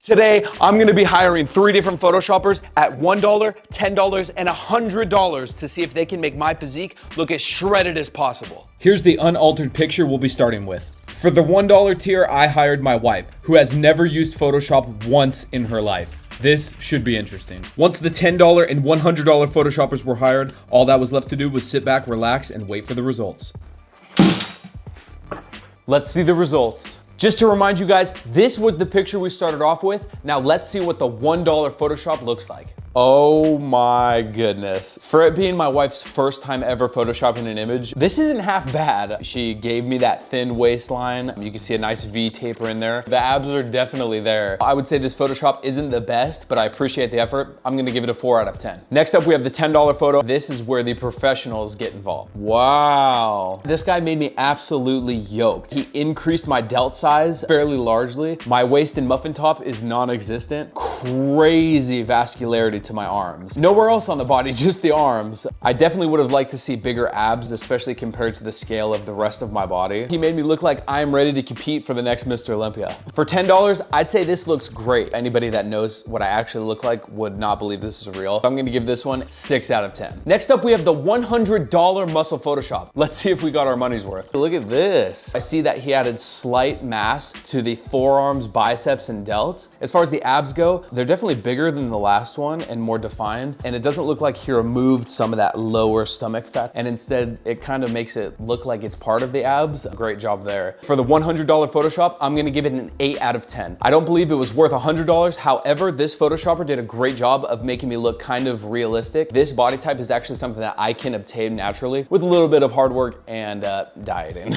Today, I'm gonna be hiring 3 different Photoshoppers at $1, $10, and $100 to see if they can make my physique look as shredded as possible. Here's the unaltered picture we'll be starting with. For the $1 tier, I hired my wife, who has never used Photoshop once in her life. This should be interesting. Once the $10 and $100 Photoshoppers were hired, all that was left to do was sit back, relax, and wait for the results. Let's see the results. Just to remind you guys, this was the picture we started off with. Now let's see what the $1 Photoshop looks like. Oh my goodness. For it being my wife's first time ever Photoshopping an image, this isn't half bad. She gave me that thin waistline. You can see a nice V taper in there. The abs are definitely there. I would say this Photoshop isn't the best, but I appreciate the effort. I'm gonna give it a 4 out of 10. Next up, we have the $10 photo. This is where the professionals get involved. Wow. This guy made me absolutely yoked. He increased my delt size fairly largely. My waist and muffin top is non-existent. Crazy vascularity to my arms. Nowhere else on the body, just the arms. I definitely would have liked to see bigger abs, especially compared to the scale of the rest of my body. He made me look like I'm ready to compete for the next Mr. Olympia. For $10, I'd say this looks great. Anybody that knows what I actually look like would not believe this is real. I'm gonna give this one 6 out of 10. Next up, we have the $100 muscle Photoshop. Let's see if we got our money's worth. Look at this. I see that he added slight mass to the forearms, biceps, and delts. As far as the abs go, they're definitely bigger than the last one and more defined. And it doesn't look like he removed some of that lower stomach fat. And instead, it kind of makes it look like it's part of the abs. Great job there. For the $100 Photoshop, I'm gonna give it an 8 out of 10. I don't believe it was worth $100. However, this Photoshopper did a great job of making me look kind of realistic. This body type is actually something that I can obtain naturally with a little bit of hard work and dieting.